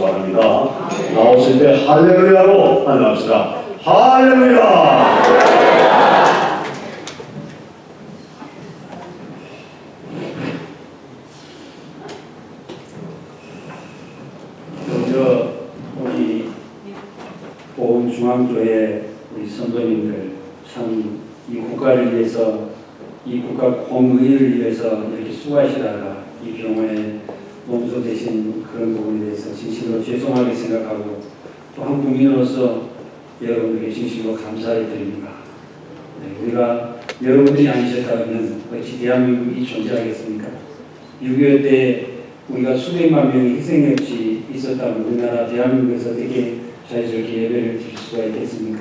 바랍니다. 나오실 때 할렐루야로 환영합시다. 할렐루야! 먼저 우리 보훈중앙교회 우리 선도님들 참 이 국가를 위해서, 이 국가 공의를 위해서 이렇게 수고하시다가 이 병원에 몸소되신 그런 부분에 대해서 진심으로 죄송하게 생각하고 또 한 국민으로서 여러분에게 진심으로 감사를 드립니다. 우리가 여러분들이 아니셨다면 어찌 대한민국이 존재하겠습니까? 6.25 때 우리가 수백만 명의 희생이 없이 있었다면 우리나라 대한민국에서 어떻게 자유스럽게 예배를 드릴 수가 있겠습니까?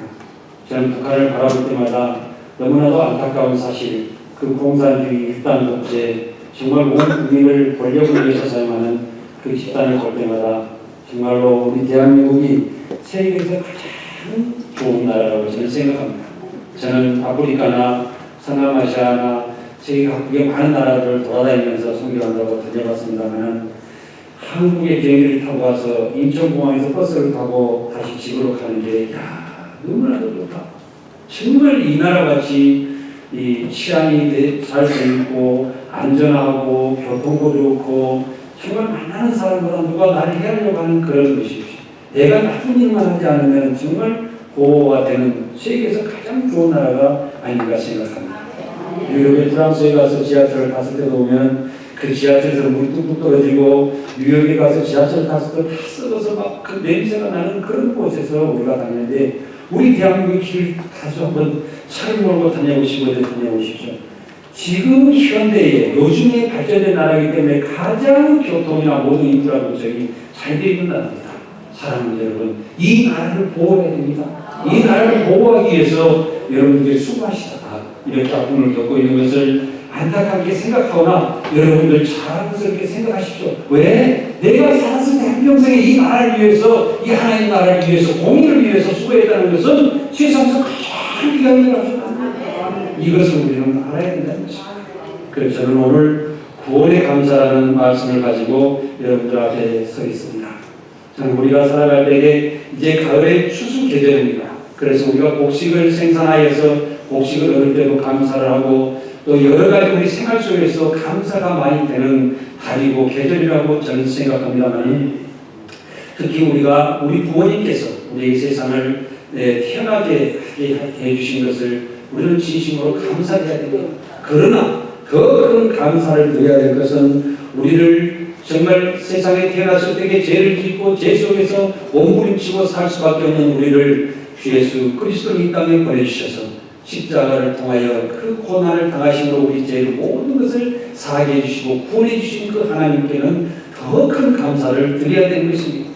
저는 북한을 바라볼 때마다 너무나도 안타까운 사실, 그 공산주의 일단 독재, 정말 온 국민을 권력을 위해서 사용하는 그 집단을 볼 때마다 정말로 우리 대한민국이 세계에서 가장 좋은 나라라고 저는 생각합니다. 저는 아프리카나 서남아시아나 세계 각국의 많은 나라를 돌아다니면서 선교한다고 다녀봤습니다만 한국의 비행기를 타고 와서 인천공항에서 버스를 타고 다시 집으로 가는 게 너무나도 좋다. 정말 이 나라같이 이 치안이 잘 돼 있고 안전하고 교통도 좋고 정말 만나는 사람보다 누가 나를 해하려고 하는 그런 것이지. 내가 나쁜 일만 하지 않으면 정말 보호가 되는 세계에서 가장 좋은 나라가 아닌가 생각합니다. 유럽의 프랑스에 가서 지하철을 탔을 때도 보면 그 지하철에서 물이 뚝뚝 떨어지고 뉴욕에 가서 지하철 탔을 때 다 썩어서 막 그 냄새가 나는 그런 곳에서 우리가 다니는데 우리 대한민국 길 가서 한번 차를 몰고 다녀보시고 다녀오십시오. 지금 현대에 요즘에 발전된 나라이기 때문에 가장 교통이나 모든 인프라 구축이 잘 되어 있는 나라입니다. 사랑하는 여러분, 이 나라를 보호해야 됩니다. 이 나라를 보호하기 위해서 여러분들이 수고하시다가 이렇게 아픔을 겪고 있는 것을 안타깝게 생각하거나 여러분들 자랑스럽게 생각하십시오. 왜? 내가 살았을 때 한평생에 이 나라를 위해서, 이 하나님 나라를 위해서, 공의를 위해서 수고했다는 것은 세상에서 가장 귀한 일입니다. 이것을 우리는 알아야 된다는 것입니다. 그래서 저는 오늘 구원에 감사라는 말씀을 가지고 여러분들 앞에 서 있습니다. 저는 우리가 살아갈 때에 이제 가을의 추수 계절입니다. 그래서 우리가 곡식을 생산하여서 곡식을 얻을 때도 감사를 하고 또 여러 가지 우리 생활 속에서 감사가 많이 되는 달이고 계절이라고 저는 생각합니다만 특히 우리 부모님께서 우리 세상을 태어나게 해주신 것을 우리는 진심으로 감사해야 됩니다. 그러나 더 큰 감사를 드려야 될 것은 우리를 정말 세상에 태어났을 때 죄를 짓고 죄 속에서 몸부림치고 살 수밖에 없는 우리를 주 예수 그리스도를 이 땅에 보내주셔서 십자가를 통하여 그 고난을 당하심으로 우리 죄의 모든 것을 사하게 해주시고 구원해 주신 그 하나님께는 더 큰 감사를 드려야 되는 것입니다.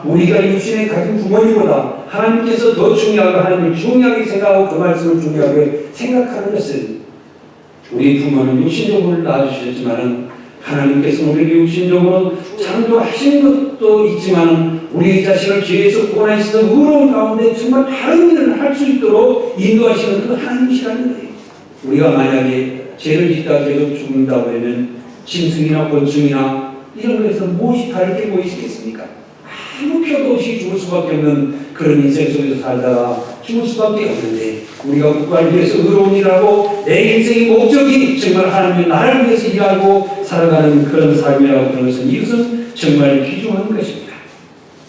우리가 육신에 가진 부모님보다 하나님께서 더 중요하고 하나님을 중요하게 생각하고 그 말씀을 중요하게 생각하는 것은 우리 부모는 육신적으로 낳아주셨지만 하나님께서 우리에게 육신적으로 창조하신 것도 있지만 우리 자신을 죄에서 구원하시던 의로운 가운데 정말 다른 일을 할 수 있도록 인도하시는 그 하나님이시라는 거예요. 우리가 만약에 죄를 짓다 계속 죽는다고 하면 짐승이나 곤충이나 이런 것에서 무엇이 다르게 보이시겠습니까? 아무 표도 없이 죽을 수밖에 없는 그런 인생 속에서 살다가 죽을 수밖에 없는데 우리가 국가를 위해서 의로운 일하고 내 인생의 목적이 정말 하나님의 나라를 위해서 일하고 살아가는 그런 삶이라고 하는 것은 이것은 정말 귀중한 것입니다.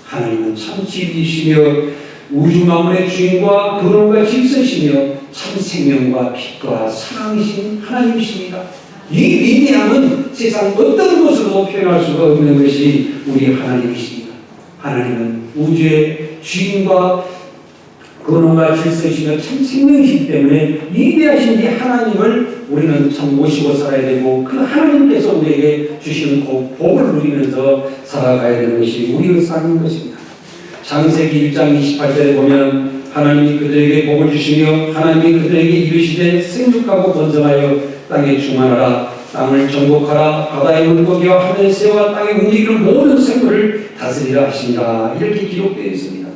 하나님은 참 진리시며 우주 만물의 주인과 근원과 질서시며 참 생명과 빛과 사랑이신 하나님이십니다. 이 위대함은 세상 어떤 것으로도 표현할 수가 없는 것이 우리 하나님이십니다. 하나님은 우주의 주인과 근원과 질서이시며 참 생명이시기 때문에 위대하신 이 하나님을 우리는 참 모시고 살아야 되고 그 하나님께서 우리에게 주시는 복을 누리면서 살아가야 되는 것이 우리의 삶인 것입니다. 창세기 1장 28절에 보면 하나님이 그들에게 복을 주시며 하나님이 그들에게 이르시되 생육하고 번성하여 땅에 충만하라 땅을 정복하라 바다의 물고기와 하늘의 새와 땅에 움직이는 모든 생물을 다스리라 하신다. 이렇게 기록되어 있습니다.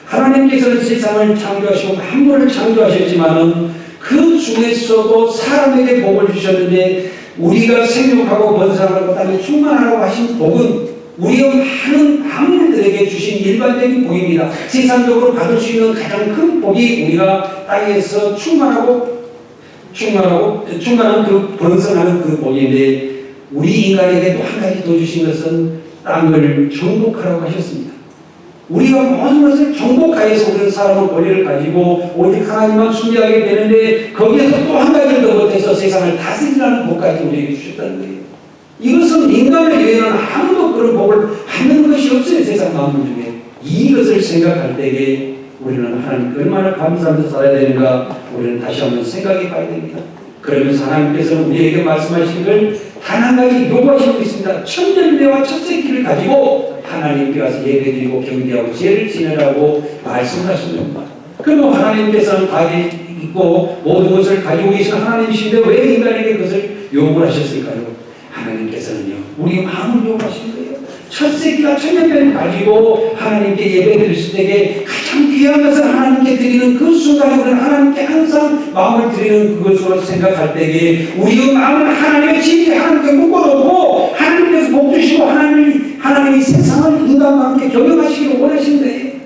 하나님께서는 세상을 창조하시고 만물을 창조하셨지만은 그 중에서도 사람에게 복을 주셨는데 우리가 생육하고 번성하고 땅에 충만하라고 하신 복은 우리가 많은 만물들에게 일반적인 복입니다. 세상적으로 받을 수 있는 가장 큰 복이 우리가 땅에서 충만한 그 번성하는 그 복인데, 우리 인간에게 또 한 가지 더 주신 것은 땅을 정복하라고 하셨습니다. 우리가 모든 것을 정복하여서 우리는 사람의 권리를 가지고 오직 하나님만 숭배하게 되는데, 거기에서 또 한 가지를 더 못해서 세상을 다스리라는 복까지 우리에게 주셨다는 거예요. 이것은 인간을 위해서는 아무도 그런 복을 받는 것이 없어요. 세상 만물 중에. 이것을 생각할 때에 우리는 하나님께 얼마나 감사하면서 살아야 되는가, 우리는 다시 한번 생각해 봐야 됩니다. 그러면서 하나님께서는 우리에게 말씀하신 걸 단 한 가지 요구하시고 있습니다. 천년대와 첫새끼를 가지고 하나님께 와서 예배드리고 경배하고 죄를 지내라고 말씀하십니다. 그럼 하나님께서는 다 있고 모든 것을 가지고 계신 하나님이신데 왜 인간에게 그것을 요구를 하셨을까요? 하나님께서는요, 우리 마음을 요구하시는 거예요. 첫새끼와 천년배를 가지고 하나님께 예배 드렸을 때에 가장 귀한 것을 하나님께 드리는 그 순간에 우리는 하나님께 항상 마음을 드리는 그것으로 생각할 때에 우리의 마음을 하나님의 진리 하나님께 묶어놓고 하나님께서 복 주시고 하나님이 세상을 인간과 함께 경영하시기를 원하시는데,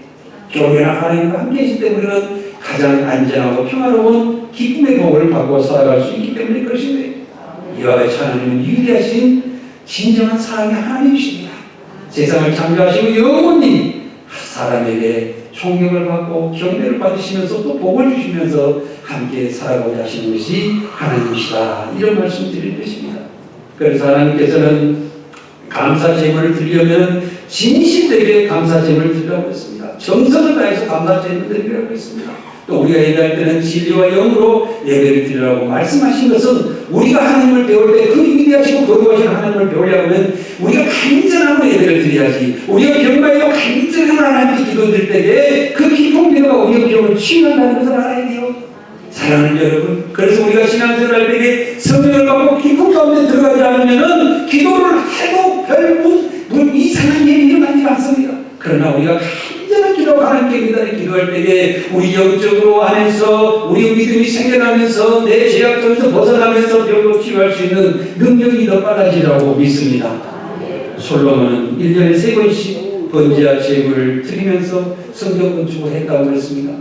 교회나 하나님과 함께 계실 때 우리는 가장 안전하고 평화로운 기쁨의 복을 받고 살아갈 수 있기 때문에 그러신데, 이와 같이 하나님은 위대하신 진정한 사랑의 하나님이십니다. 세상을 창조하시고 영원히 사람에게 존경을 받고 경배를 받으시면서 또 복을 주시면서 함께 살아가고자 하시는 것이 하나님이시다, 이런 말씀 드릴 것입니다. 그래서 하나님께서는 감사 제물을 드리려면 진실되게 감사 제물을 드리라고 했습니다. 정성을 다해서 감사 제물을 드리라고 했습니다. 또 우리가 예배할 때는 진리와 영으로 예배를 드리라고 말씀하신 것은, 우리가 하나님을 배울 때 그 위대하시고 거룩하신 하나님을 배우려고 하면 우리가 간절함으로 예배를 드려야지. 우리가 경배하여 간절함으로 하나님께 기도드릴 때에 그 기쁨 기도가 우리의 기도를 치유한다는 것을 알아야 돼요. 사랑하는 여러분, 그래서 우리가 신앙생활 할 때에 성령을 받고 기쁨 가운데 들어가지 않으면 기도를 해도 별 이상한 일이 일어나지 않습니다. 그러나 우리가 간절한 기도로 하나님께 기다려 기도할 때에 우리 영적으로 안에서 우리 믿음이 생겨나면서 내 죄악에서 벗어나면서 병으로 치유할 수 있는 능력이 더 빨라지라고 믿습니다. 솔로몬은 1년에 3번씩 번제와 제물을 드리면서 성경 건축을 했다고 그랬습니다.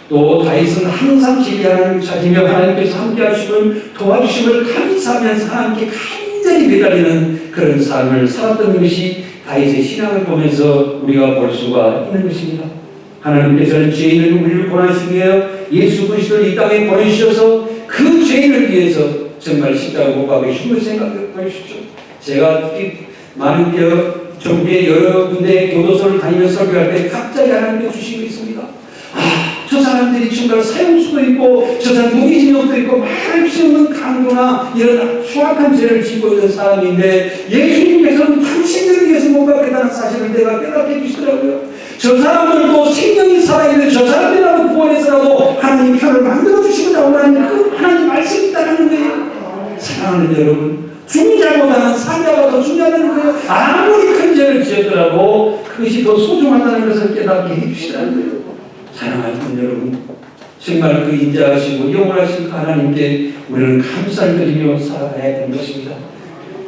또 다윗은 항상 진리 하나님을 찾으며 하나님께서 함께 하시면 도와주심을 감사하면서 하나님께 간절히 매달리는 그런 삶을 살았던 것이 다윗의 신앙을 보면서 우리가 볼 수가 있는 것입니다. 하나님께서는 죄인을 우리를 권하시기 위해 예수 그리스도를 이 땅에 보내주셔서 그 죄인을 위해서 정말 십자가를 못 박아 주신 것을 생각해 보십시오. 제가 많은 전국의 여러 군데 교도소를 다니면서 설교할 때 갑자기 하나님께 주신 게 있습니다. 저 사람들이 정말 사형수도 있고 저 사람 무기징역도 있고 말할 수 없는 강도나 이런 수악한 죄를 짓고 있는 사람인데, 예수님께서는 당신들을 위해서 못 받겠다는 사실을 내가 깨닫게 해주시더라고요. 저 사람들도 생명이 살아있는데 저 사람들이라도 구원해서라도 하나님 편을 만들어주시고자 하는 그 하나님 말씀이 있다는 거예요. 사랑하는 여러분, 중자보다는 사자가 더 중요하다는 거예요. 아무리 큰 죄를 지었더라도 그것이 더 소중하다는 것을 깨닫게 해주시라는 거예요. 사랑하는 여러분, 정말 그 인자하시고 영원하신 그 하나님께 우리는 감사를 드리며 살아야 되는 것입니다.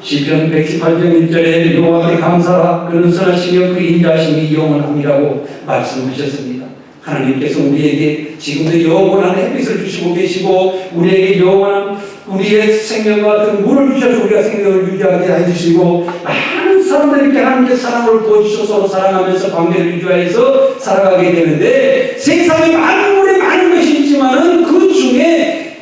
시편 118편 1절에 여호와께 감사하라, 그는 선하시며 그 인자하심이 영원함이라고 말씀하셨습니다. 하나님께서 우리에게 지금도 영원한 햇빛을 주시고 계시고 우리에게 영원한 우리의 생명과 같은 물을 주셔서 우리가 생명을 유지하게 해주시고, 많은 사람들에게 하나님께 사랑을 보여주셔서 서로 사랑하면서 관계를 유지하여서 살아가게 되는데, 세상에 만물에 많은 것이 있지만은 그 중에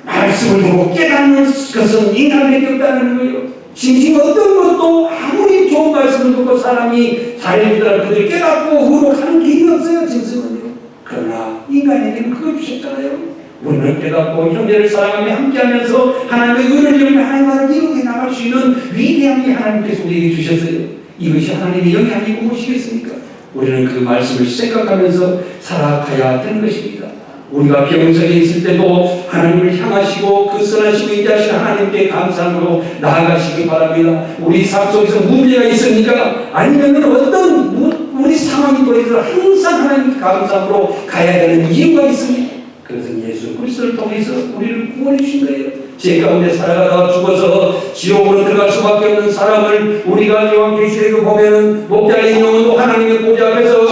말씀을 보고 깨닫는 것은 인간에게 없다는 거예요. 진심 어떤 것도 아무리 좋은 말씀을 듣고 사람이 잘해주더라도 그들이 깨닫고 의록하는 길이 없어요. 진심은요. 그러나 인간에게는 그걸 주셨잖아요. 우리는 깨닫고 형제를 사랑하며 함께하면서 하나님의 의를 이루며 하나님 나라를 이루게 나갈 수 있는 위대한 게 하나님께서 우리에게 주셨어요. 이것이 하나님의 영이 아니고 무엇이겠습니까? 우리는 그 말씀을 생각하면서 살아가야 되는 것입니다. 우리가 병석에 있을 때도 하나님을 향하시고 그 선하시고 인자하신 하나님께 감사함으로 나아가시기 바랍니다. 우리 삶 속에서 문제가 있습니까? 아니면 어떤 우리 상황이 보여서 항상 하나님께 감사함으로 가야 되는 이유가 있습니다. 그것은 예수 그리스도를 통해서 우리를 구원해 주신 거예요. 죄 가운데 살아가다가 죽어서 지옥으로 들어갈 수밖에 없는 사람을 우리가 요한계시록에 보면은 목자의 영혼도 하나님의 보좌 앞에서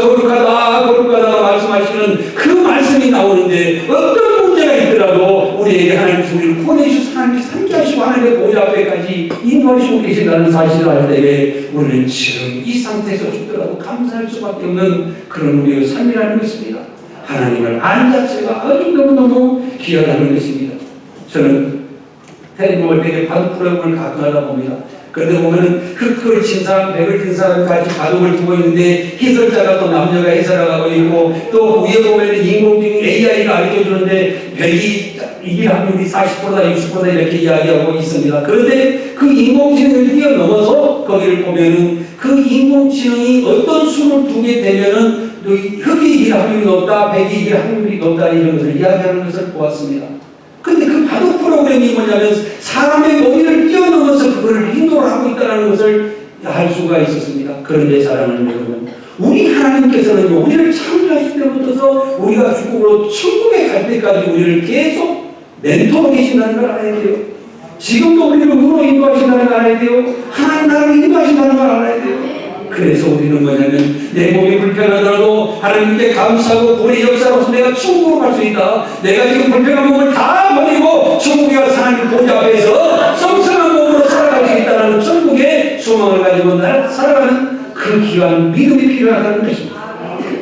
것이라는 사실을 알 때에 우리는 지금 이 상태에서 죽더라도 감사할 수밖에 없는 그런 우리의 삶이라는 것입니다. 하나님을 아는 자체가 너무너무 귀하다는 것입니다. 저는 텔레비전 되게 바둑 프로그램을 가끔 하다 봅니다. 그런데 보면은 흑을 친 사람, 백을 친 사람까지 바둑을 두고 있는데 해설자가 또 남녀가 해설하고 있고 또 위에 보면은 인공지능 AI가 알려주는데 백이 이길 확률이 40%다 60%다 이렇게 이야기하고 있습니다. 그런데 그 인공지능을 뛰어넘어서 거기를 보면은 그 인공지능이 어떤 수를 두게 되면은 흑이 이길 확률이 높다, 백이 이길 확률이 높다 이런 것을 이야기하는 것을 보았습니다. 근데 그 바둑 프로그램이 뭐냐면 사람의 머리를 뛰어넘어서 그걸 인도를 하고 있다는 것을 알 수가 있었습니다. 그런데 사랑하는 여러분, 우리 하나님께서는 우리를 창조하실 때부터 우리가 죽음으로 천국에 갈 때까지 우리를 계속 멘토로 계신다는 걸 알아야 돼요. 지금도 우리를 의로 인도하신다는 걸 알아야 돼요. 하나님 나를 인도하신다는 걸 알아야 돼요. 그래서 우리는 뭐냐면 내 몸이 불편하더라도 하나님께 감사하고 우리 역사로서 내가 천국으로 갈 수 있다. 내가 지금 불편한 몸을 다 버리고 천국에 가서 하나님 보좌 앞에서 성성한 몸으로 살아갈 수 있다는 천국의 소망을 가지고 살아가는 그 귀한 믿음이 필요하다는 것입니다.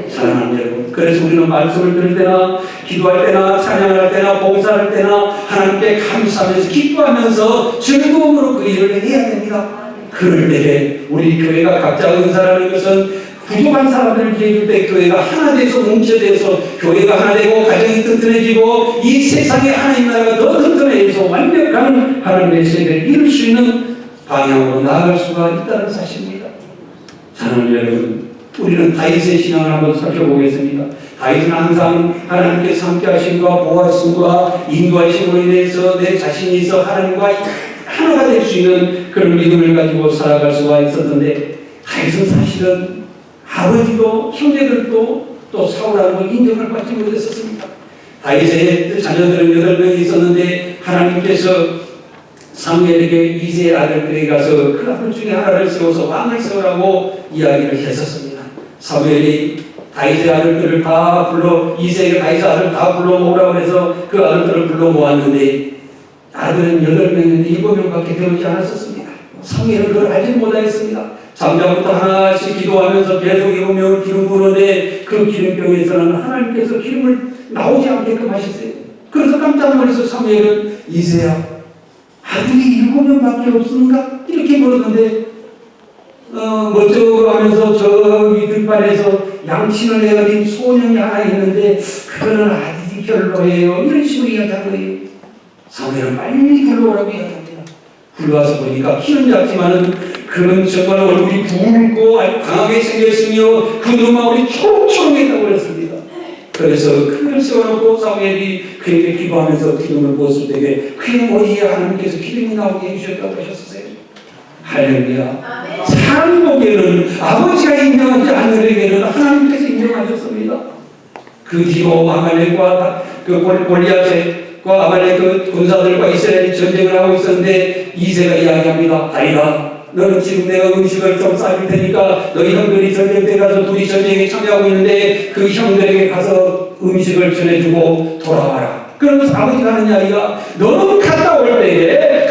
사랑하는 여러분, 그래서 우리는 말씀을 들을 때나 기도할 때나 찬양을 할 때나 봉사할 때나 하나님께 감사하면서 기뻐하면서 즐거움으로 그 일을 해야 됩니다. 그럴 때에 우리 교회가 각자 은사라는 것은 부족한 사람들을 기회줄 때 교회가 하나 돼서 뭉쳐져서 교회가 하나 되고 가정이 튼튼해지고 이 세상에 하나님 나라가 더 튼튼해져서 완벽한 하나님의 세계를 이룰 수 있는 방향으로 나아갈 수가 있다는 사실입니다. 사랑하는 여러분, 우리는 다윗의 신앙을 한번 살펴보겠습니다. 다윗은 항상 하나님께서 함께 하심과 보호하심과 인도하심으로 인해서 내 자신이 있어 하나님과 하나가 될 수 있는 그런 믿음을 가지고 살아갈 수가 있었는데 다윗은 사실은 아버지도 형제들도 또 사울하는 걸 인정을 받지 못했었습니다. 다윗의 자녀들은 8명이 있었는데 하나님께서 사무엘에게 이새의 아들들에게 가서 그 아들 중에 하나를 세워서 왕을 세우라고 이야기를 했었습니다. 사무엘이 다윗의 아들들을 다 불러 이새의 다윗의 아들 다 불러 모으라고 해서 그 아들들을 불러 모았는데 아들은 8명인데 7명밖에 되지 않았었습니다. 사무엘은 그걸 알지 못하였습니다. 잠자부터 하나씩 기도하면서 계속 7명을 기름 부는데 그 기름병에서는 하나님께서 기름을 나오지 않게끔 하셨어요. 그래서 깜짝 놀라서 사무엘은 이새야 아들이 7명밖에 없는가? 이렇게 물었는데 멋쩍어 하면서 저기 들판에서 양친을 내어린 소년이 하나 있는데 그거는 아들이 별로예요. 이런 식으로 이야기한 거예요. 사무엘은 빨리 불러오라고 이야기합니다. 불러와서 보니까 키는 작지만은 그는 정말 얼굴이 붉고 아주 강하게 생겼으며 그 눈망울이 초록초록했다고 그랬습니다. 그래서 그걸 세워놓고 사무엘이 그에게 기도하면서 기름을 부었을 때에 그의 머리에 하나님께서 기름이 나오게 해주셨다고 하셨어요. 할렐루야. 사람 보기에는 아버지가 인정하지 않으려면 하나님께서 인정하셨습니다. 그 뒤로 아말렉과 그 골리앗과 아말렉 그 군사들과 이스라엘이 전쟁을 하고 있었는데 이새가 이야기합니다. 다윗아, 너는 지금 내가 음식을 좀 싸줄 테니까 너희 형들이 전쟁터에 가서 둘이 전쟁에 참여하고 있는데 그 형들에게 가서 음식을 전해주고 돌아와라. 그러면서 아버지가 하는 이야기가 너는 갔다 올 때에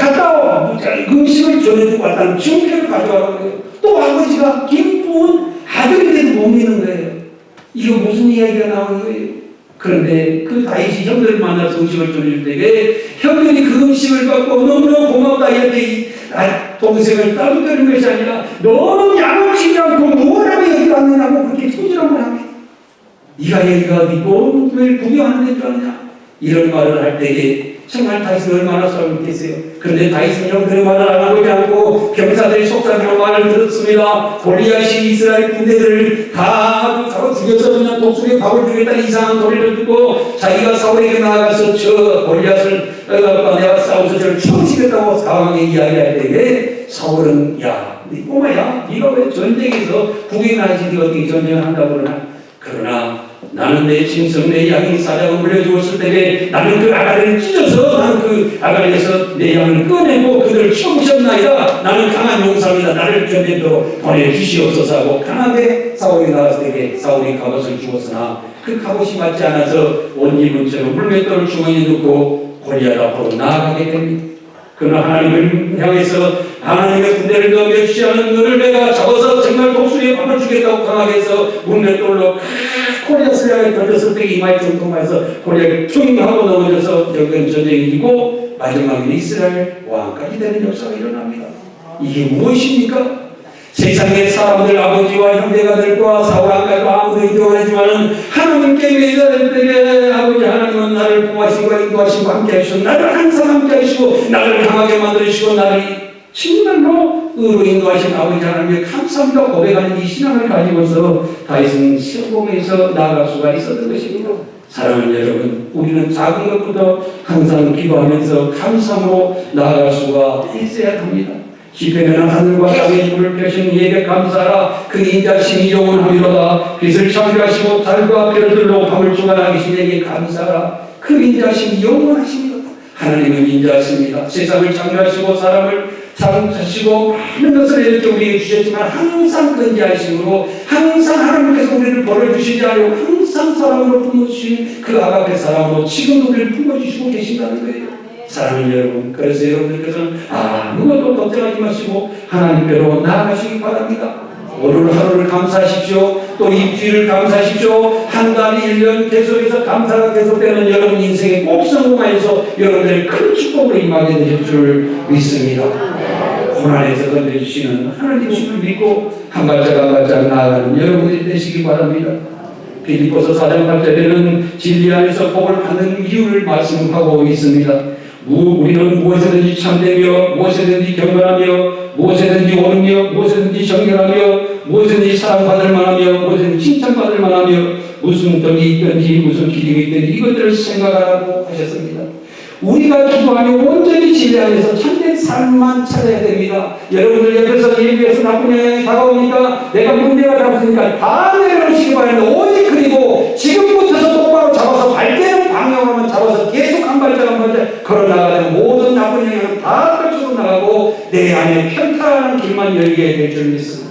음식을 전해주고 왔다는 증표를 가져와라는 거예요. 또 아버지가 기쁜 아들인데도 못 믿는 거예요. 이거 무슨 이야기가 나오는 거예요? 그런데 그 다윗이 형들을 만나서 음식을 전해줄 때에 형들이 그 음식을 갖고 너무너무 고맙다 이렇게 동생을 따뜻거리는 것이 아니라 너는 양을 치지 않고 뭐라고 여기 왔느냐고 그렇게 소질함을 합니다. 네가 여기가 어디고 왜 구경하는 데줄 아느냐 이런 말을 할 때에 정말 다윗은 얼마나 설득했어요. 그런데 다윗은 형들의 말을 안 하고 있지 않고 병사들이 속삭이는 말을 들었습니다. 골리앗이 이스라엘 군대들을 다 죽여서 그냥 독수리에 밥을 주겠다 이상한 소리를 듣고 자기가 사울에게 나아가서 저 골리앗을 내가 싸워서 저를 쳐치겠다고 강하게 이야기할 때에 사울은 야, 네 꼬마야, 네가 왜 전쟁에서 구경하지 네가 어떻게 전쟁을 한다고 그러나 그러나 나는 내 짐승 내 양이 사자가 물려주었을 때에 나는 그 아가리를 찢어서 나는 그 아가리에서 내 양을 꺼내고 그들을 치우셨나이다. 나는 강한 용사입니다. 나를 전쟁으로 보내주시옵소서 하고 강하게 사울이 나왔을 때에 사울이 갑옷을 주었으나 그 갑옷이 맞지 않아서 옷 입은 채로 물맷돌을 주머니에 넣고 골리앗 앞으로 나아가게 됩니다. 그러나 하나님을 향해서 하나님의 군대를 너 멸시하는 너를 내가 잡아서 정말 독수리에 밥을 주겠다고 강하게 해서 문맷돌로 코리아 슬라에 던졌을 때 이마에 정통하여서 코리아를 퉁 하고 넘어져서 여기는 전쟁이 이기고 마지막에 이스라엘 왕까지 되는 역사가 일어납니다. 이게 무엇입니까? 세상의 사람들 아버지와 형제가들과 사울왕까지도 아무도 인정하지만 하나님께 매달릴 때에 아버지 하나님은 나를 보호하시고 인도하시고 함께 하시고 나를 항상 함께 하시고 나를 강하게 만들으시고 나를 정말로 의로 인도하신 아버지 하나님께 감사합니다 고백하는 이 신앙을 가지고서 다윗은 성공해서 나아갈 수가 있었던 것입니다. 사랑하는 여러분, 우리는 작은 것부터 항상 기도하면서 감사함으로 나아갈 수가 있어야 합니다. 시편에는 하늘과 땅의 물을 펴신 이에게 감사하라. 그 인자심이 영원하리로다. 빛을 창조하시고 달과 별들로 밤을 주관하기 신 이에게 감사하라. 그 인자심이 영원하십니다. 하나님은 인자하십니다. 세상을 창조하시고 사람을 창조하시고 많은 것을 이렇게 우리에게 주셨지만 항상 근자하심으로 항상 하나님께서 우리를 벌어주시지 않고 항상 사랑으로 품어주신 그 아가페 사랑으로 지금도 우리를 품어주시고 계신다는 거예요. 사랑하는 여러분, 그래서 여러분들께서는 아무것도 걱정하지 마시고 하나님께로 나아가시기 바랍니다. 오늘 하루를 감사하십시오. 또 이 뒤를 감사하십시오. 한 달, 1년 계속해서 감사가 계속되는 여러분 인생에 꼭 성공하여서 여러분들의 큰 축복으로 임하게 되실 줄 믿습니다. 고난에서 건져주시는 하나님을 믿고 한 발짝 한 발짝 나아가는 여러분들이 되시기 바랍니다. 빌립보서 4장 8절에는 진리 안에서 복을 받는 이유를 말씀하고 있습니다. 우리는 무엇이든지 참되며 무엇이든지 경건하며 무엇이든지 옳으며 무엇이든지 정결하며 무엇이든지 사랑받을 만하며 무엇이든지 칭찬받을 만하며 무슨 덕이 있든지 무슨 기름이 있든지 이것들을 생각하라고 하셨습니다. 우리가 기도하며 온전히 진리 안에서 참된 삶만 찾아야 됩니다. 여러분들 옆에서 예비해서 나쁜 영향이 다가오니까 내가 문제가 잡았으니까 다 내려놓으시기 바랍니다. 오직 그리고 지금부터서 똑바로 잡아서 발대는 방향으로만 잡아서 계속 한 발짝 한 발짝 걸어나가는 모든 나쁜 영향은 다 떨쳐서 나가고 내 안에 평탄한 길만 열게 될 줄 믿습니다.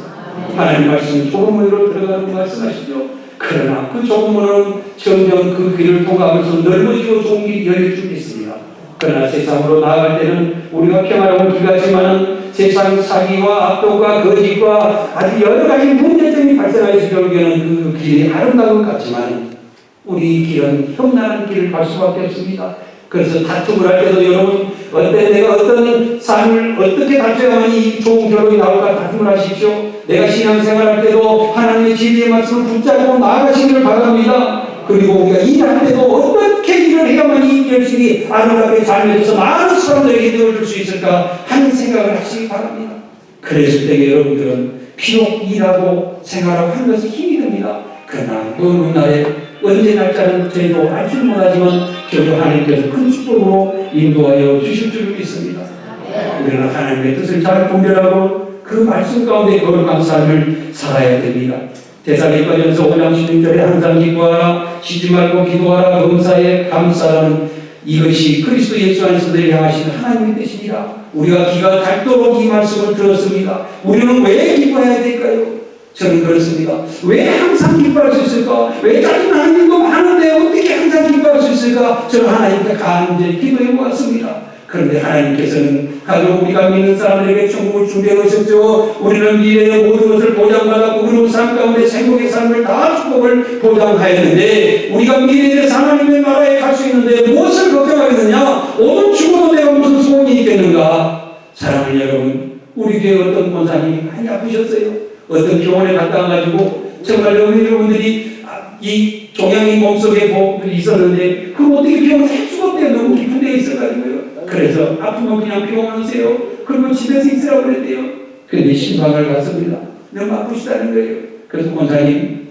하나님 말씀 좁은 문으로 들어가는 말씀하시죠. 그러나 그 좁은 문은 점점 그 길을 통하면서 넓어지고 좋은 길이 열릴 줄 믿습니다. 그러나 세상으로 나아갈 때는 우리가 평화로운 길 같지만 세상 사기와 압도과 거짓과 아주 여러 가지 문제점이 발생하여서 결국에는 그 길이 아름다운 것 같지만 우리 길은 험난한 길을 갈 수밖에 없습니다. 그래서 다툼을 할 때도 여러분 내가 어떤 삶을 어떻게 다투야만 이 좋은 결론이 나올까 다툼을 하십시오. 내가 신앙생활할 때도 하나님의 진리의 말씀을 붙잡고 나아가시기를 바랍니다. 그리고 우리가 일할 때도 어떻게 일을 해야만 이 결실이 아름답게 잘 맺어서 많은 사람들에게 이끌어줄 수 있을까 하는 생각을 하시기 바랍니다. 그랬을 때 여러분들은 비록 일하고 생활하고 하는 것이 힘이 듭니다. 그러나 어느 날에 언제 날짜는 저희도 알지 못하지만 결국 하나님께서 큰 축복으로 인도하여 주실 줄 믿습니다. 우리는 하나님의 뜻을 잘 분별하고 그 말씀 가운데 거룩한 삶을 살아야 됩니다. 데살로니가전서 5장 16절에 항상 기도하라, 쉬지 말고 기도하라, 범사에 감사하는 이것이 그리스도 예수 안에서 늘 향하시는 하나님의 뜻이니라. 우리가 기가 닳도록 이 말씀을 들었습니다. 우리는 왜 기도해야 될까요? 저는 그렇습니다. 왜 항상 기뻐할 수 있을까? 왜 짜증나는 일도 많은데 어떻게 항상 기뻐할 수 있을까? 저는 하나님께 간절히 기도해 보았습니다. 그런데 하나님께서는 가족 우리가 믿는 사람들에게 천국을 준비해 놓으셨죠. 우리는 미래의 모든 것을 보장받았고 그런 삶 가운데 생명의 삶을 다 축복을 보장하였는데 우리가 미래에 대해서 하나님의 나라에 갈 수 있는데 무엇을 걱정하겠느냐? 오늘 죽어도 내가 무슨 소원이 있겠는가? 사랑하는 여러분, 우리 교회 어떤 권사님이 많이 아프셨어요. 어떤 병원에 갔다 와가지고 정말 여러분들이 이 종양이 몸속에 있었는데 그걸 어떻게 병원을 할 수가 없대요. 너무 깊은 데에 있어가지고요. 그래서 아프면 그냥 병원 오세요. 그러면 집에서 있으라고 그랬대요. 그런데 신방을 갔습니다. 너무 아프시다는 거예요. 그래서 권사님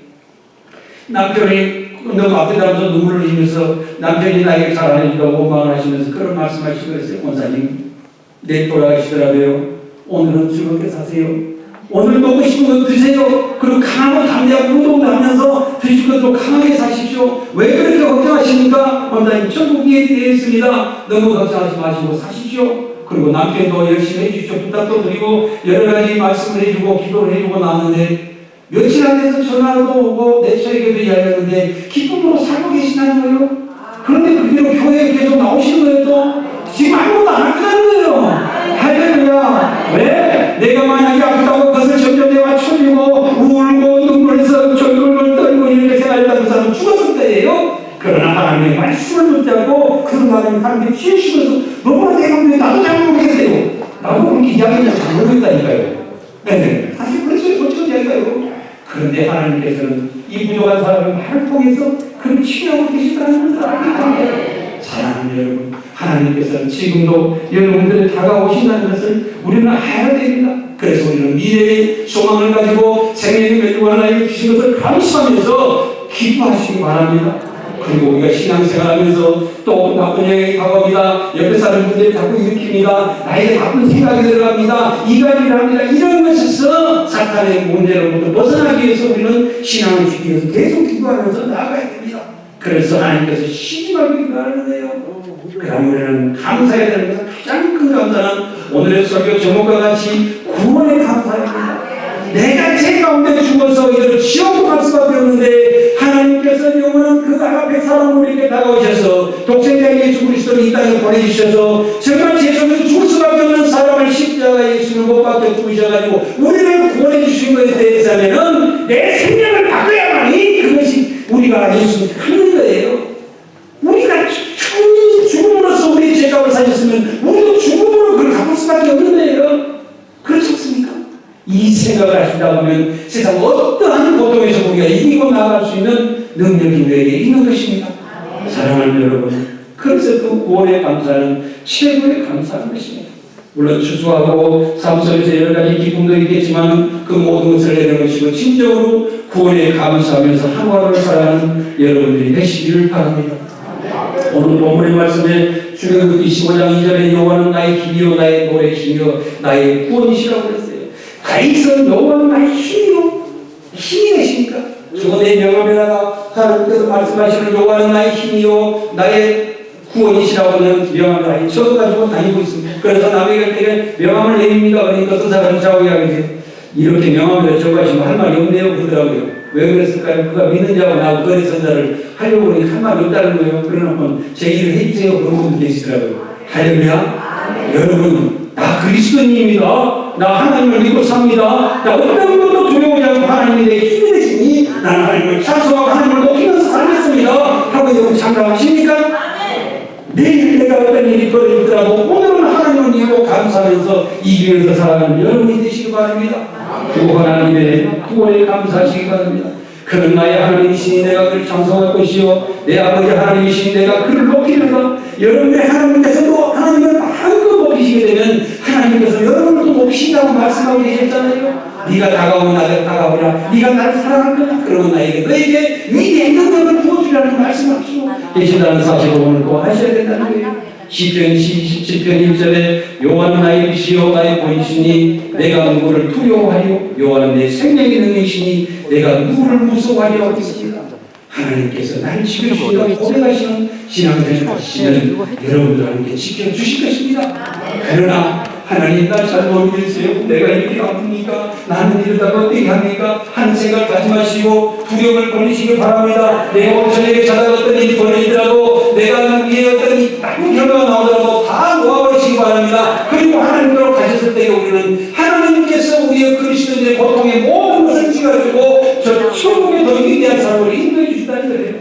남편이 너무 아프다면서 눈물을 흘리면서 남편이 나에게 잘 안 해준다고 원망을 하시면서 그런 말씀하시고 그랬어요. 권사님 내일 돌아가시더라도요. 오늘은 즐겁게 사세요. 오늘 먹고 싶은 거 드세요. 그리고 강하고 담대하고 운동도 하면서 드실 것도 강하게 사십시오. 왜 그렇게 걱정하십니까? 원장님 천국이 되어 있습니다. 너무 걱정하지 마시고 사십시오. 그리고 남편도 열심히 해주십시오. 부탁도 드리고 여러 가지 말씀을 해주고 기도를 해주고 나왔는데 며칠 안 돼서 전화도 오고 내 처에게도 이야기했는데 기쁨으로 살고 계시다는 거예요. 그런데 그대로 교회에 계속 나오시는 거예요. 또 지금 아무것도 안 하시는 거예요. 할렐루야. 왜? 내가 만약에 아프다고 그것을 점점 내가 쳐주고 울고 눈물에서 졸졸 떨고 이렇게 생각했다는 그 사람은 죽었을 때예요. 그러나 하나님의 말씀을 붙잡고 그 말은 하나님께 취해시면서 너무나 내가 나도 잘 모르겠어요. 나도 그렇게 이야기를 잘 모르겠다니까요. 네, 사실 그래서 솔직히 이야기해요. 그런데 하나님께서는 이 부족한 사람의 말을 통해서 그를 치유하고 계시다는 것을 알기 때문에 사랑하는 여러분, 하나님께서는 지금도 여러분들이 다가오신다는 것을 우리는 알아야 됩니다. 그래서 우리는 미래의 소망을 가지고 생명의 멸류관 하나님이 주신 것을 감사하면서 기뻐하시기 바랍니다. 그리고 우리가 신앙생활하면서 또 나쁜 영향이 다가옵니다. 옆에 사람들이 자꾸 일으킵니다. 나에게 나쁜 생각이 들어갑니다. 이간질 합니다. 이런 것에서 사탄의 문제로부터 벗어나기 위해서 우리는 신앙을 지키기 위해서 계속 기도하면서 나아가야 됩니다. 그래서 하나님께서 쉬지 말고 기도하는데요. 그럼 우리는 감사해야 되는 것은 가장 큰 감사는 오늘의 설교 제목과 같이 구원에 감사합니다. 내가 제 가운데 죽어서 이를 지옥으로 갈 수밖에 없는데 하나님께서 영원한 그 앞에 사람을 우리에게 다가오셔서 독생자 예수 그리스도를 이 땅에 보내주셔서 정말 제 속에서 죽을 수밖에 없는 사람을 십자가 예수를 못 박혀 죽으셔가지고 우리를 구원해 주신 것에 대해서는 내 생명을 바꿔야만이 그것이 우리가 예수를 하는 거예요. 우리가 죽음으로써 우리 죄값을 사셨으면 우리도 죽음으로 그걸 갚을 수밖에 없는 거예요. 그렇지 않습니까? 이 생각을 하시다 보면 세상 어떠한 고통에서 우리가 이기고 나아갈 수 있는 능력이 우리에게 있는 것입니다. 사랑하는 여러분, 그래서 그 구원의 감사는 최고의 감사한 것입니다. 물론 추수하고 삶 속에서 여러 가지 기쁨도 있겠지만 그 모든 것을 내는 것이고 진정으로 구원에 감사하면서 하루하루를 살아가는 여러분들이 되시기를 바랍니다. 오늘 본문의 말씀에 출애굽기 25장 2절에 여호와는 나의 힘이요 나의 노래 힘이요 나의 구원이시라고 그랬어요. 다윗은 여호와는 나의 힘이요 힘이 되십니까? 주거대 명함에다가 하나님께서 말씀하시는 여호와는 나의 힘이요 나의 구원이시라고는 명함을 저도 가지고 다니고 있습니다. 그래서 남에게 명함을 내립니다. 그러니까 어떤 사람이 자고하게 이렇게 명함을 적어가시면 할 말이 없네요 그러더라고요. 왜 그랬을까요? 그가 믿는 자와 나하고 거리 선자를 하려고 그러니 할 말이 없다는 거예요. 그러면 제 일을 해주세요. 그런 분들 계시더라고요. 할렐루야. 여러분, 나 그리스도님입니다. 나 하나님을 믿고 삽니다. 나 어떤 것도 두려워하지 않고 하나님이 내 힘이 되시니 나는 하나님을 찬송하고 하나님을 높이면서 살겠습니다. 하고 여러분 장담하십니까? 내일 내가 어떤 일이 벌어지더라도 오늘은 하나님을 믿고 감사하면서 이기면서 살아가는 여러분이 되시기 바랍니다. 그 하나님의 구원에 감사하시기 바랍니다. 그는 나의 하나님이시니 내가 그를 찬송할 것이요 내 아버지 하나님이시니 내가 그를 높이면서 여러분의 하나님께서도 하나님을 마음껏 높이시게 되면 하나님께서 여러분을 또 높이신다고 말씀하고 계셨잖아요. 네가 다가오면 나를 다가오라. 네가 나를 사랑할 거야. 그러면 나에게 너에게 위대한 능력을 부어주라는 말씀하시고 계신다는 사실을 오늘 또 하셔야 된다는 거예요. 시편 27편 1절에 여호와는 나의 빛이요 나의 본이시니 내가 누구를 두려워하리요 여호와는 내 생명의 능이시니 내가 누구를 무서워하리요 하겠습니다. 하나님께서 나를 지켜주시다 고백하시는 신앙생활 하시는 여러분들 함께 지켜주실 것입니다. 그러나 하나님 날 잘못 믿으세요. 내가 이렇게 아픕니까? 나는 이러다가 어떻게 합니까? 하는 생각 하지 마시고 두려움을 버리시기 바랍니다. 내가 오늘 저녁에 자다가 어떤 일이 벌어지더라도 내가 위에 어떤 나쁜 결과가 나오더라도 다 놓아버리시기 바랍니다. 그리고 하나님께로 가셨을 때 우리는 하나님께서 우리의 그리스도인의 고통의 모든 것을 지어주고 저 천국의 더 위대한 삶을 인도해 주시다는 거예요.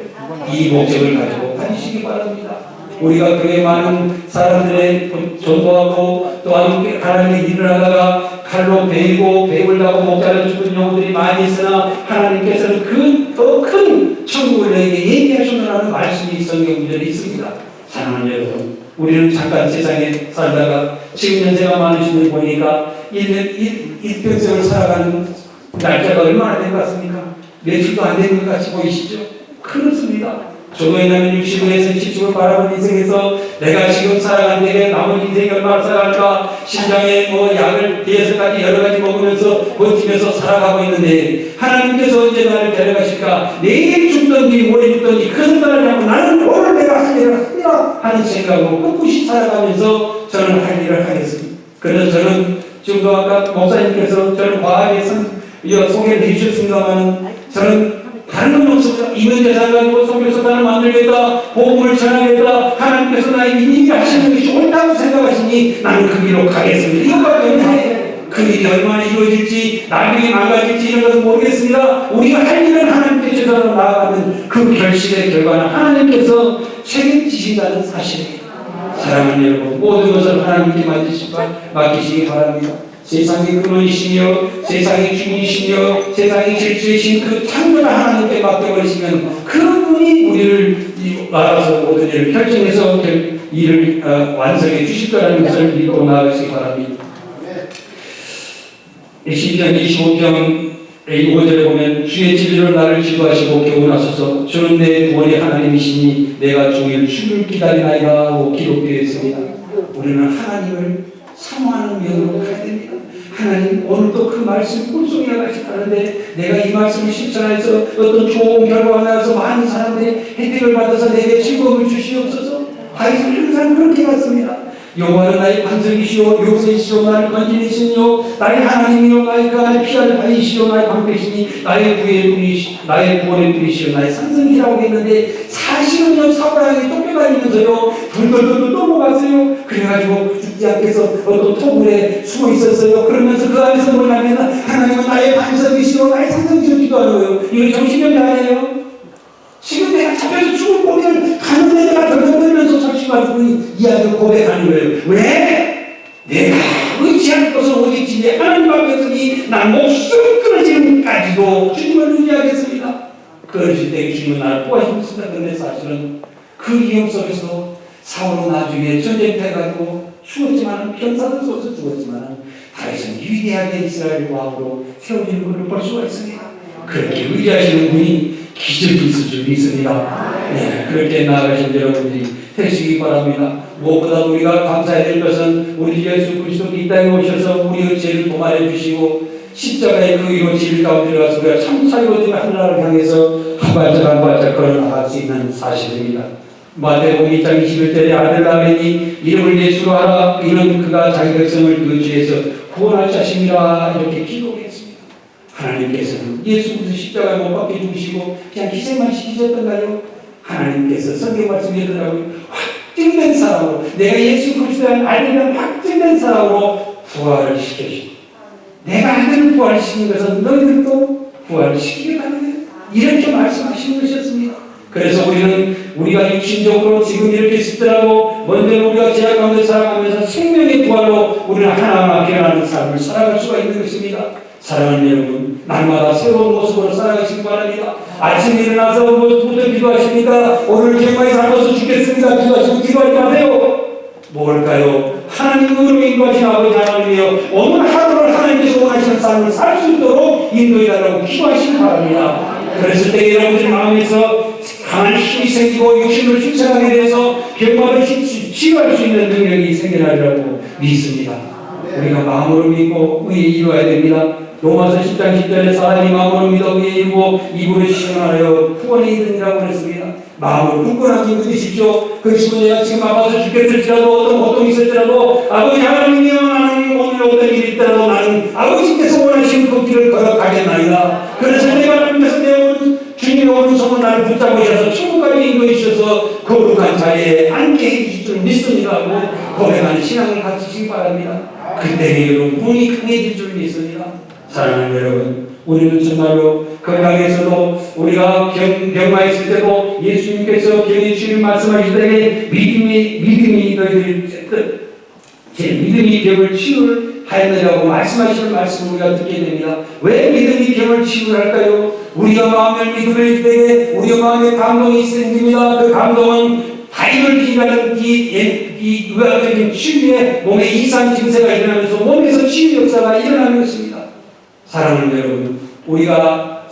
이 목적을 가지고 다니시기 바랍니다. 우리가 교회 많은 사람들의 전도하고 또한 하나님의 일을 하다가 칼로 베이고 배을 다고 목자를 죽은 영혼들이 많이 있으나 하나님께서는 그 더 큰 천국을 너에게 얘기하셨다는 말씀이 성경 구절에 있습니다. 사랑하는 여러분, 우리는 잠깐 세상에 살다가 지금 연세가 많으신 분 보니까 일평생을 살아가는 날짜가 얼마나 된 것 같습니까? 며칠도 안 되는 것 같이 보이시죠? 그렇습니다. 저도 옛날에 60에서 70을 바라본 인생에서 내가 지금 살아가는 데 남은 인생이 얼마나 살아갈까 심장에 약을 뒤에서까지 여러 가지 먹으면서 버티면서 살아가고 있는데 하나님께서 언제 나를 데려가실까? 내일 죽든지 모레 죽든지 그 생각을 하고 나는 오늘 내가 할 일을 하리라 하는 생각으로 꿋꿋이 살아가면서 저는 할 일을 하겠습니다. 그래서 저는 지금도 아까 목사님께서 저를 과하게 소개를 해주셨습니다만 저는 다른 건 없습니다. 이면 재산 가지고 선교사단을 만들겠다, 복음을 전하겠다, 하나님께서 나에게 이 하시는 것이 옳다고 생각하시니 나는 그 길로 가겠습니다. 이것밖에 없는데 그 일이 얼마나 이루어질지 나중에 망가질지 이런 것은 모르겠습니다. 우리가 할 일은 하나님께 제대로 나아가는 그 결실의 결과는 하나님께서 책임지신다는 사실입니다. 사랑하는 여러분, 모든 것을 하나님께 맡기시기 바랍니다. 세상의 근원이시며 세상의 주인이시며 세상의 질주이신 그 창조를 하나님께 맡겨버리시면 그분이 우리를 알아서 모든 일을 결정해서 일을 완성해 주실 거라는 것을 믿고 나아가시기 바랍니다. 시편 25편 5절에 보면 주의 진리로 나를 지도하시고 교훈하소서 주는 내 구원의 하나님이시니 내가 종일 주를 기다리나이다 고 기록되어 있습니다. 우리는 하나님을 사모하는 면으로 가야 됩니다. 하나님 오늘도 그 말씀 꿀송이 나가셨다는데 내가 이 말씀을 실천해서 어떤 좋은 결과가 나서 많은 사람들이 혜택을 받아서 내게 즐거움을 주시옵소서. 하나님 항상 그렇게 갔습니다. 여호와는 나의 반석이시오 요새이시오 나를 건지시니요 나의 하나님이요 나의 그 안에 피할 바위시오 나의 방패시니 나의 구원의 분이시오 나의 상승이라고 했는데 사실은요 사울왕이 쫓겨다니면서요 돌돌돌 넘어갔어요. 그래가지고 죽지 않게서 어떤 토굴에 숨어 있었어요. 그러면서 그 안에서 뭐냐면 하나님은 나의 반석이시오 나의 상승이시오 기도하는 거예요. 이거 정신병자 아니에요? 지금 내가 잡혀서 죽을 고비를 가는데 내가 덜덜덜면서 설치가지고 이야기를 고백하는 거예요. 왜? 내가 의지할 것은 오직지 내 하나님 앞에서니 난 목숨 끊어지는까지도 주님을 의지하겠습니다. 그러실 때 주님은 나를 도와주셨습니다. 그런데 사실은 그 위험 속에서 사울은 나중에 전쟁해가지고 죽었지만 병사들 속에서 죽었지만 다윗은 위대하게 이스라엘 왕으로 세워지는 것을 볼 수가 있습니다. 그렇게 의지하시는 분이 기적이 있을 줄 믿습니다. 네, 그렇게 나아가신 여러분들이 되시기 바랍니다. 무엇보다 우리가 감사해야 될 것은 우리 예수 그리스도 이 땅에 오셔서 우리의 죄를 도말해 주시고 십자가의 그 이루어질 가운데 들어가서 우리가 참 살고된 하늘나라를 향해서 한 발짝 한 발짝 걸어나갈 수 있는 사실입니다. 마태복음 2장 21절에 아들 라벤이 이름을 예수로 하라 이는 그가 자기 백성을 그 죄에서 구원할 자신이라 이렇게 기록했습니다. 하나님께서는 예수 그리스도 십자가에 못 박혀 죽으시고 그냥 희생만 시키셨던가요? 하나님께서 성경 말씀에 들어가고 확증된 사람으로 내가 예수 그리스도를 알면 확증된 사람으로 부활을 시켜주시고 내가 아들을 부활시킨 것은 너희들도 부활을 시키겠다는 거예요. 이렇게 말씀하시는 것이었습니다. 그래서 우리가 육신적으로 지금 이렇게 있더라도 먼저 우리가 죄악 가운데 살아가면서 생명의 부활로 우리는 하나하나 변하는 삶을 살아갈 수가 있는 것입니다. 사랑하는 여러분, 날마다 새로운 모습으로 살아가시기 바랍니다. 아침에 일어나서 무엇부터 기도하십니까? 오늘 정말 살아서 죽겠습니다. 기도하시고 기도하지 마세요. 뭘까요? 하나님 의로 인도하신 아버지 하나님이여 오늘 하루를 하나님께서 원하시는 삶을 살 수 있도록 인도해달라고 기도하시기 바랍니다. 그랬을 때 여러분들 마음에서 강한 힘이 생기고 육신을 실천하게 돼서 병마를 치유할 수 있는 능력이 생겨나리라고 믿습니다. 우리가 마음으로 믿고 의에 이루어야 됩니다. 로마서 10장 10절에 사람이 마음으로 믿어 의에 이루고 입으로 시인하여 구원에 이르니라고 그랬습니다. 마음으로 굳건하게 믿으십시오. 그리고 내가 지금 아파서 죽겠을지라도 어떤 고통이 있을지라도 아버지 하나님이여 나는 오늘 어떤 일이 있더라도 나는 아버지께서 원하시는 그 길을 걸어가겠나이다. 그래서 내가 하나님께서 내 주님의 오른손을 나를 붙잡으셔서 천국까지 인도해 주셔서 거룩한 자리에 앉게 해주실 줄 믿습니다 하고 고백하는 신앙을 가지시기 바랍니다. 그때 여러분 눈이 강해질 줄 믿습니다. 사랑하는 여러분, 우리는 정말로 건강에서도 우리가 병마했을 때도 예수님께서 병의 주님 말씀하실 때 믿음이 너희들 제 믿음이 병을 치유하였느냐고 말씀하시는 말씀을 우리가 듣게 됩니다. 왜 믿음이 병을 치유할까요? 우리가 마음을 믿음을 때에 우리가 마음에 감동이 생깁니다. 그 감동은 다임을 비하는 이 의학적인 치유에 몸에 이상 증세가 일어나면서 몸에서 치유 역사가 일어나는 것입니다. 사랑하는 여러분, 우리가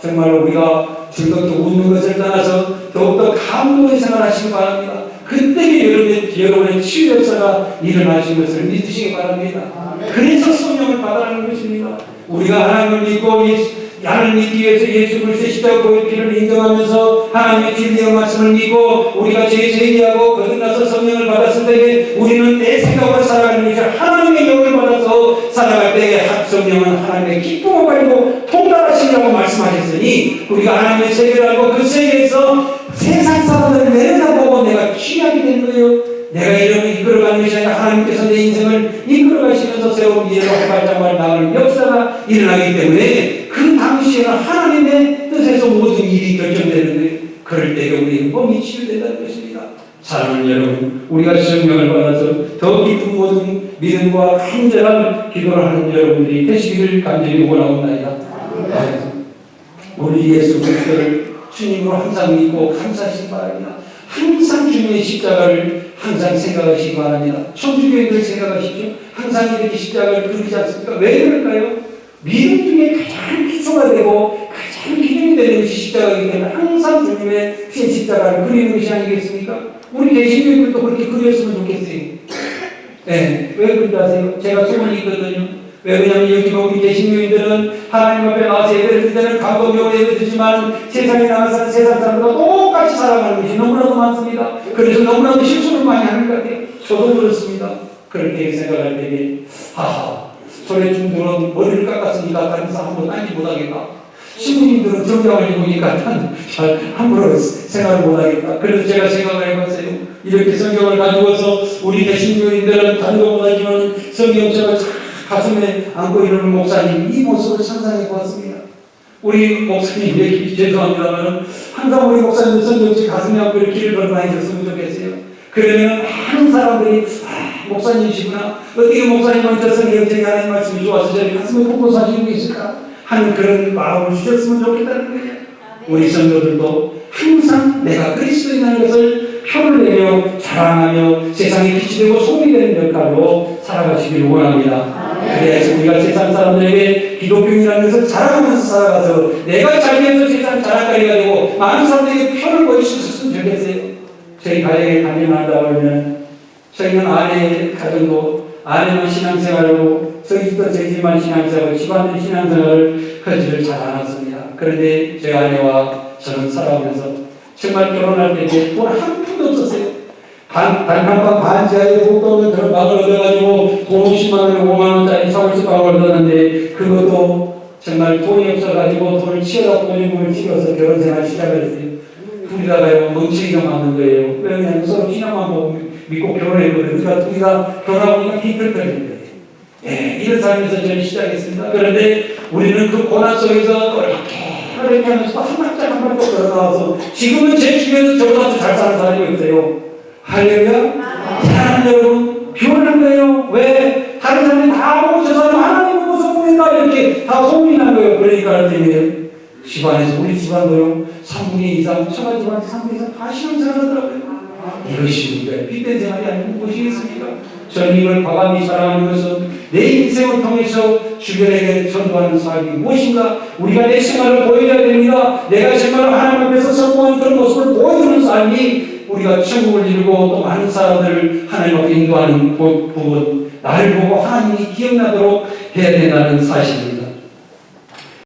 즐겁게 웃는 것을 떠나서 더욱더 감동의 생활을 하시기 바랍니다. 그때 여러분의 치유 역사가 일어나신 것을 믿으시기 바랍니다. 그래서 성령을 받아라는 것입니다. 우리가 하나님을 믿고 하나님을 믿기 위해서 예수 그리스도의 십자가의 피를 인정하면서 하나님의 진리의 말씀을 믿고 우리가 죄에서 회개하고 거듭나서 성령을 받았을 때에 우리는 내 생각으로 살아가는 것이 하나님의 영을 받아서 살아갈 때에 성령은 하나님의 기쁨을 가지고 통달하시라고 말씀하셨으니 믿음이 우리가 하나님의 세계를 알고 그 세계에서 세상 사람들을 내려다보고 내가 취하게 되는 거예요. 내가 이름을 이끌어가는 것이 아니라 하나님께서 내 인생을 이끌어가시면서 새로운 미래로 한 발짝만 나가는 역사가 일어나기 때문에 그 당시에는 하나님의 뜻에서 모든 일이 결정되는 거예요. 그럴 때 우리 몸이 치유된다는 것입니다. 사랑하는 여러분, 우리가 성령을 받아서 더 깊은 모든 믿음과 간절한 기도를 하는 여러분들이 되시기를 간절히 원하옵나이다. 우리 예수 그리스도를 주님으로 항상 믿고 감사하시기 바랍니다. 항상 주님의 십자가를 항상 생각하시기 바랍니다. 천주교인들 생각하십시오. 항상 이렇게 십자가를 그리지 않습니까? 왜 그럴까요? 믿음 중에 가장 기초가 되고 가장 기준이 되는 것이 십자가이기 때문에 항상 주님의 십자가를 그리는 것이 아니겠습니까? 우리 개신교인들도 그렇게 그렸으면 좋겠어요. 네, 왜 그런지 아세요? 제가 소문이 있거든요. 왜 그러냐면 여기 우리 개신교인들은 하나님 앞에 나와서 예배를 드릴 때는 감동적으로 예배 드리지만 세상에 나가서 세상 사람들과 똑같이 살아가는 것이 너무나도 많습니다. 그래서 너무나도 실수를 많이 하는 것 같아요. 저도 그렇습니다. 그럴 때 생각할 때에 소리 중들은 머리를 깎았으니까 다른 사람 한번 앉지 못하겠다. 신부님들은 정장을 입으니까 잘 함부로 생각을 못하겠다. 그래서 제가 생각을 해봤어요. 이렇게 성경을 가지고서 우리 개신교인들은 다른 것보다지만 성경책을 가슴에 안고 이러는 목사님 이 모습을 상상해 보았습니다. 우리 목사님 얘기 죄송합니다만 항상 우리 목사님 성경책 가슴에 안고 이렇게 길을 걸어 다니셨으면 좋겠어요. 그러면 많은 사람들이 목사님이시구나. 어떻게 목사님은 저 성경책에 하나님 말씀이 좋아서 저희 가슴에 꽂고 사시는 게 있을까 하는 그런 마음을 주셨으면 좋겠다는 거예요. 우리 성도들도 항상 내가 그리스도인이라는 것을 표를 내며 자랑하며 세상에 빛이 되고 소리 되는 역할로 살아가시길 원합니다. 그래서 우리가 세상 사람들에게 기독교인이라는 것을 자랑하면서 살아가서 내가 자기에서 세상 자랑거리가 되고 많은 사람들에게 표를 보일 수 있었으면 좋겠어요. 저희 가정에 간증한다고 하면 저희는 아내 가정도 아내만 신앙생활하고 저희도 저희만 신앙생활하고 집안의 신앙생활을 하지를 잘 않았습니다. 그런데 저희 아내와 저는 살아오면서 정말 결혼할 때 돈 한 푼도 없었어요. 단칸방 반지하에 복도는 그런 방을 얻어가지고 돈 50만 원, 5만 원짜리 서울시 방을 얻었는데 그것도 정말 돈이 없어가지고 돈을 치워서 돈을 치워서 결혼생활 시작을 했어요. 둘이다가요 멍청이가 맞는 거예요. 왜냐하면 서로 신앙만 보고 믿고 결혼했거든요. 그러니까 둘이가 결혼하고 보니까 핑클 떨리는 거예요. 예, 이런 삶에서 저는 시작했습니다. 그런데 우리는 그 고난 속에서 이렇게 하면서 한 발짝 한 발짝 걸어나와서 지금은 제 주변에서 저보다 잘 사는 사람이 있어요. 할렐루야. 사랑하는 여러분, 변한 거예요. 왜? 다른 사람이 다 보고 저 사람 하나님 보고서 보낸다 이렇게 다 소문이 난 거예요. 그러니까 때문에 집안에서 우리 집안도요 3분의 2 이상 처가 집안 3분의 2 이상 다 신앙생활 하더라고요. 이것이 우리가 빛된 생활이 아니고 무엇이겠습니까? 저는 이걸 과감히 자랑하는 것은 내 인생을 통해서 주변에게 전도하는 사역이 무엇인가 우리가 내 생활을 보여야 됩니다. 내가 정말 하나님 앞에서 성공한 그런 모습을 보여주는 삶이 우리가 천국을 이루고 또 많은 사람들을 하나님 앞에 인도하는 부분 나를 보고 하나님이 기억나도록 해야 된다는 사실입니다.